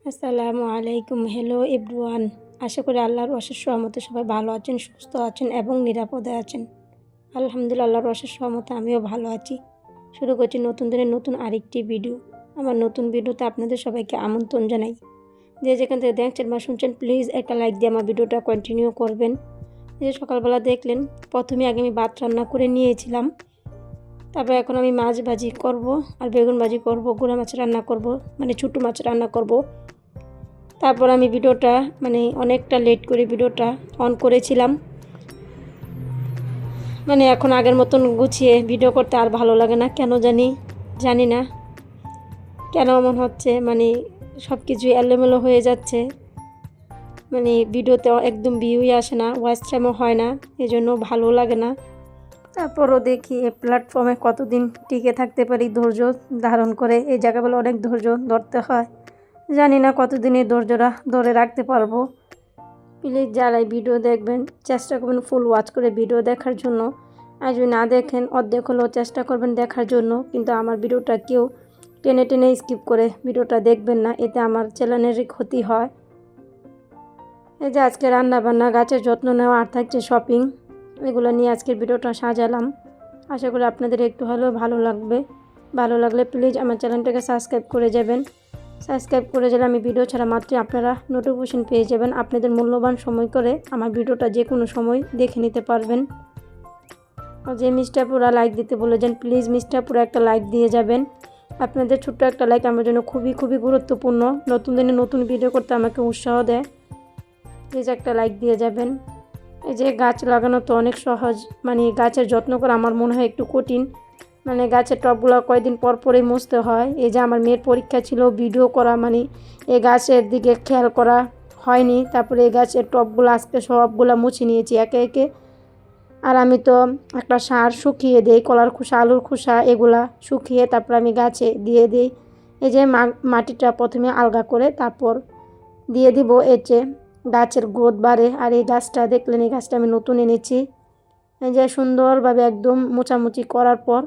আসসালামু আলাইকুম। Hello everyone. আশা করি আল্লাহর অশেষ রহমতে সবাই ভালো আছেন, সুস্থ আছেন এবং নিরাপদে আছেন। আলহামদুলিল্লাহ, আল্লাহর অশেষ রহমতে আমিও ভালো আছি। শুরু করছি নতুন দিনের নতুন আরেকটি ভিডিও। আমার নতুন ভিডিওতে আপনাদের সবাইকে আমন্ত্রণ জানাই। যে যেখান থেকে দেখছেন বা শুনছেন, প্লিজ একটা লাইক দিয়ে আমার ভিডিওটা কন্টিনিউ করবেন। যে সকালবেলা দেখলেন, প্রথমে আগে আমি ভাত রান্না করে নিয়েছিলাম। তারপরে এখন আমি মাছ ভাজি করব আর বেগুন ভাজি করব, গুঁড়া মাছ রান্না করব, মানে ছোটো মাছ রান্না করব। তারপর আমি ভিডিওটা অনেকটা লেট করে ভিডিওটা অন করেছিলাম। এখন আগের মতন গুছিয়ে ভিডিও করতে আর ভালো লাগে না, কেন জানি না কেন এমন হচ্ছে। সব কিছুই এলোমেলো হয়ে যাচ্ছে। ভিডিওতে একদম ভিউই আসে না, ওয়াচ টাইমও হয় না, এজন্য ভালো লাগে না। তারপরও দেখি এই প্ল্যাটফর্মে কতদিন টিকে থাকতে পারি ধৈর্য ধারণ করে। এই জায়গাগুলো অনেক ধৈর্য ধরতে হয়, জানি না কতদিনে ধৈর্যটা ধরে রাখতে পারবো। প্লিজ যারাই ভিডিও দেখবেন চেষ্টা করবেন ফুল ওয়াচ করে ভিডিও দেখার জন্য। আর যদি না দেখেন অর্ধেক হলেও চেষ্টা করবেন দেখার জন্য, কিন্তু আমার ভিডিওটা কেউ টেনে টেনে স্কিপ করে ভিডিওটা দেখবেন না, এতে আমার চ্যানেলেরই ক্ষতি হয়। এই যে আজকে রান্না বান্না, গাছের যত্ন নেওয়া আর থাকছে শপিং, এগুলো নিয়ে আজকের ভিডিওটা সাজালাম। আশা করি আপনাদের একটু হলেও ভালো লাগবে। ভালো লাগলে প্লিজ আমার চ্যানেলটাকে সাবস্ক্রাইব করে যাবেন। সাবস্ক্রাইব করে গেলে আমি ভিডিও ছাড়া মাত্রই আপনারা নোটিফিকেশন পেয়ে যাবেন। আপনাদের মূল্যবান সময় করে আমার ভিডিওটা যে কোনো সময় দেখে নিতে পারবেন। যে মিষ্টাপুরা লাইক দিতে বলেছেন, প্লিজ মিষ্টাপুরা একটা লাইক দিয়ে যাবেন। আপনাদের ছোট্ট একটা লাইক আমার জন্য খুবই খুবই গুরুত্বপূর্ণ। নতুন দিনে নতুন ভিডিও করতে আমাকে উৎসাহ দেয়। প্লিজ একটা লাইক দিয়ে যাবেন। এই যে গাছ লাগানো তো অনেক সহজ, গাছের যত্ন করা আমার মনে হয় একটু কঠিন। গাছের টবগুলো কয়েকদিন পর পরেই মুছতে হয়। এই যে আমার মেয়ের পরীক্ষা ছিল, ভিডিও করা এই গাছের দিকে খেয়াল করা হয়নি। তারপরে এই গাছের টবগুলো আজকে সবগুলো মুছে নিয়েছি একে একে। আর আমি তো একটা সার শুকিয়ে দিই, কলার খোসা, আলুর খোসা, এগুলা শুকিয়ে তারপর আমি গাছে দিয়ে দিই। এই যে মাটিটা প্রথমে আলগা করে তারপর দিয়ে দিব, এতে গাছের গ্রোথ বাড়ে। আর এই গাছটা দেখলেন, এই গাছটা আমি নতুন এনেছি। এই যে সুন্দরভাবে একদম মোছামুছি করার পর,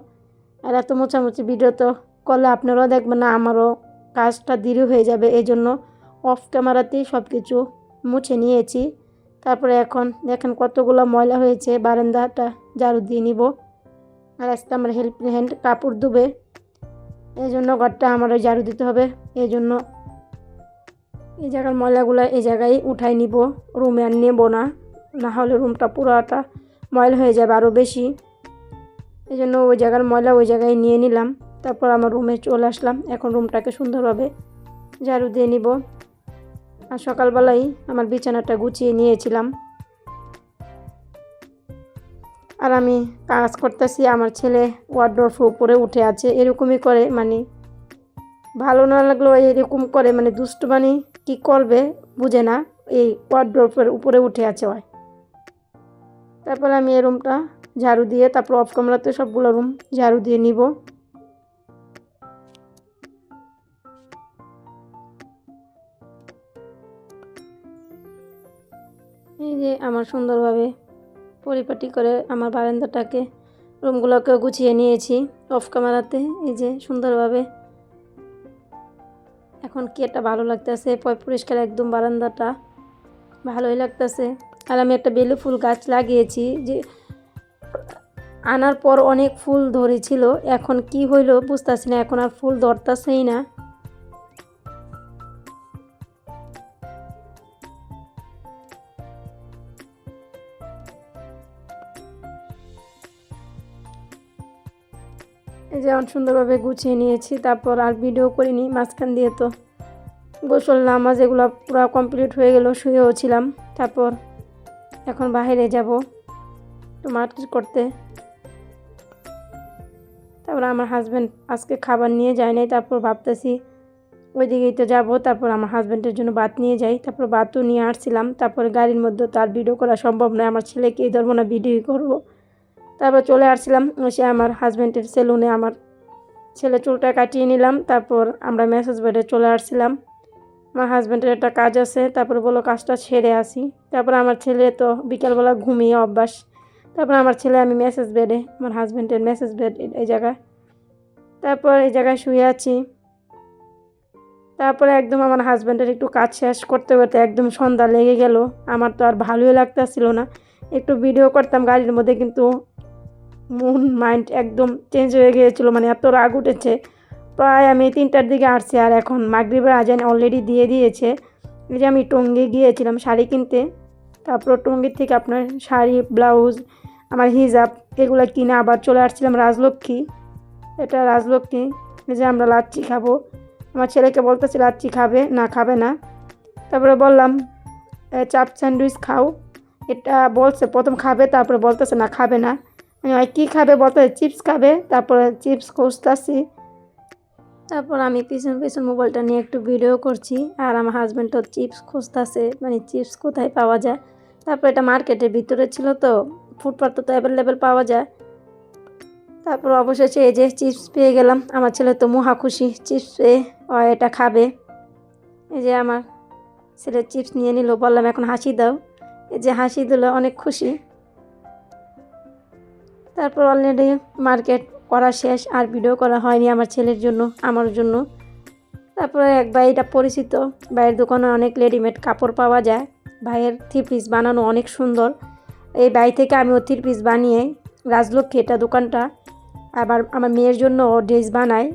আর এত মোছামুছি ভিডিও তো করলে আপনারাও দেখবেন না, আমারও কাজটা দেরি হয়ে যাবে। এই জন্য অফ ক্যামেরাতেই সব কিছু মুছে নিয়েছি। তারপরে এখন দেখেন কতগুলো ময়লা হয়েছে, বারান্দাটা ঝাড়ু দিয়ে নিব। আর আজকে আমার হেল্পিং হ্যান্ড কাপড় ধুবে, এই জন্য ঘরটা আমারও ঝাড়ু দিতে হবে। এই জন্য এই জায়গার ময়লাগুলো এই জায়গায় উঠাই নিব, রুমে আর নেব না, না হলে রুমটা পুরোটা ময়লা হয়ে যাবে আরও বেশি। এই জন্য ওই জায়গার ময়লা ওই জায়গায় নিয়ে নিলাম। তারপর আমার রুমে চলে আসলাম। এখন রুমটাকে সুন্দরভাবে ঝাড়ু দিয়ে নিব। আর সকালবেলায় আমার বিছানাটা গুছিয়ে নিয়েছিলাম। আর আমি কাজ করতেছি, আমার ছেলে ওয়ার্ডরোব উপরে উঠে আছে, এরকমই করে ভালো না লাগলেও এরকম করে দুষ্ট কি করবে বুঝে না, এই ওয়ার্ডরোবের উপরে উঠে আছে হয়। তারপর আমি এই রুমটা ঝাড়ু দিয়ে তারপর অফ ক্যামেরাতে সবগুলো রুম ঝাড়ু দিয়ে নিব। এই যে আমার সুন্দরভাবে পরিপাটি করে আমার বারান্দাটাকে, রুমগুলোকে গুছিয়ে নিয়েছি অফ ক্যামেরাতে। এই যে সুন্দরভাবে এখন কি একটা ভালো লাগতেছে, পরিষ্কার একদম বারান্দাটা ভালোই লাগতেছে। আর আমি একটা বেলি ফুল গাছ লাগিয়েছি, যে আনার পর অনেক ফুল ধরেছিল, এখন কি হইলো বুঝতেছি না, এখন আর ফুল ধরতেছেই না। এই যে সুন্দরভাবে গুছিয়ে নিয়েছি। তারপর আর ভিডিও করিনি, মাঝখান দিয়ে তো গোসল নামাজ এগুলো পুরো কমপ্লিট হয়ে গেল, শুয়েও ছিলাম। তারপর এখন বাইরে যাব একটু মার্কেট করতে। তারপর আমার হাজব্যান্ড আজকে খাবার নিয়ে যায় নাই, তারপর ভাবতেছি ওই দিকেই তো যাবো। তারপর আমার হাজব্যান্ডের জন্য ভাত নিয়ে যাই, তারপর ভাতও নিয়ে আসছিলাম। তারপর গাড়ির মধ্যে তো আর ভিডিও করা সম্ভব নয়, আমার ছেলেকে এই ধরবো না, ভিডিও করবো। তারপর চলে আসছিলাম এসে আমার হাজব্যান্ডের সেলুনে আমার ছেলে চুলটা কাটিয়ে নিলাম। তারপর আমরা মেসেজ বেডে চলে আসছিলাম, আমার হাজব্যান্ডের একটা কাজ আছে, তারপরে বলো কাজটা সেরে আসি। তারপর আমার ছেলে তো বিকালবেলা ঘুমিয়ে অভ্যাস। তারপর আমার ছেলে আমি মেসেজ বেডে, আমার হাজব্যান্ডের মেসেজ বেড এই জায়গায়। তারপর এই জায়গায় শুয়ে আছি। তারপরে একদম আমার হাজব্যান্ডের একটু কাজ শেষ করতে করতে একদম সন্ধ্যা লেগে গেল। আমার তো আর ভালোই লাগতেছিল না, একটু ভিডিও করতাম গাড়ির মধ্যে, কিন্তু মাইন্ড একদম চেঞ্জ হয়ে গিয়েছিলো, মানে এত রাগ উঠেছে। প্রায় আমি 3টার দিকে আসছি, আর এখন মাগরিবের আজান অলরেডি দিয়ে দিয়েছে। এই যে আমি টঙ্গী গিয়েছিলাম শাড়ি কিনতে, তারপর টঙ্গীর থেকে আপনার শাড়ি, ব্লাউজ, আমার হিজাব এগুলো কিনে আবার চলে আসছিলাম রাজলক্ষ্মী। এটা রাজলক্ষ্মী। এই যে আমরা লাচ্ছি খাবো, আমার ছেলেকে বলতেছি লাচ্ছি খাবে না। তারপরে বললাম চাপ স্যান্ডউইচ খাও, এটা বলছে প্রথম খাবে, তারপরে বলতেছে না খাবে না। আমি কী খাবে বলতে চিপস খাবে, তারপরে চিপস খুঁজতেছি। তারপর আমি পিছন মোবাইলটা নিয়ে একটু ভিডিও করছি, আর আমার হাজব্যান্ড তো চিপস খুঁজতেছে, মানে চিপস কোথায় পাওয়া যায়। তারপর এটা মার্কেটের ভিতরে ছিল, তো ফুটপাথ তো অ্যাভেলেবেল পাওয়া যায়। তারপর অবশেষে এই যে চিপস পেয়ে গেলাম। আমার ছেলে তো মহা খুশি চিপস পেয়ে, এটা খাবে। এই যে আমার ছেলে চিপস নিয়ে নিল, বললাম এখন হাসি দাও। এই যে হাসি দিল, অনেক খুশি। তারপর অলরেডি মার্কেট করা শেষ, আর ভিডিও করা হয়নি আমার ছেলের জন্য, আমার জন্য। তারপরে এক ভাই, এটা পরিচিত ভাইয়ের দোকানে অনেক রেডিমেড কাপড় পাওয়া যায়। ভাইয়ের 3 পিস বানানো অনেক সুন্দর। এই ভাই থেকে আমিও 3 পিস বানিয়ে, রাজলক্ষ্মী এটা দোকানটা, আবার আমার মেয়ের জন্য ড্রেস বানায়।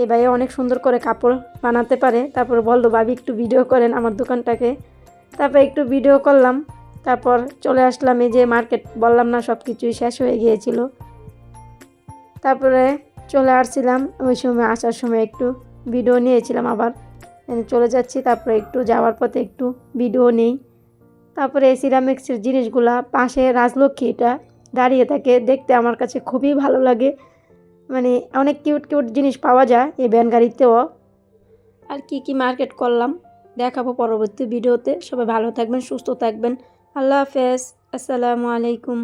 এই ভাই অনেক সুন্দর করে কাপড় বানাতে পারে। তারপর বললো ভাবি একটু ভিডিও করেন আমার দোকানটাকে। তারপর একটু ভিডিও করলাম, তারপর চলে আসলাম। এই যে মার্কেট বললাম না, সব কিছুই শেষ হয়ে গিয়েছিল। তারপরে চলে আসছিলাম, ওই সময় আসার সময় একটু ভিডিও নিয়েছিলাম, আবার চলে যাচ্ছি। তারপরে একটু যাওয়ার পথে একটু ভিডিও নেই। তারপরে এই সিরামিক্সের জিনিসগুলা পাশে রাজলক্ষ্মী এটা দাঁড়িয়ে থাকে, দেখতে আমার কাছে খুবই ভালো লাগে। মানে অনেক কিউট জিনিস পাওয়া যায় এই ভ্যান গাড়িতেও। আর কি মার্কেট করলাম দেখাবো পরবর্তী ভিডিওতে। সবাই ভালো থাকবেন, সুস্থ থাকবেন। আল্লাহ হাফেজ, আসসালামু আলাইকুম।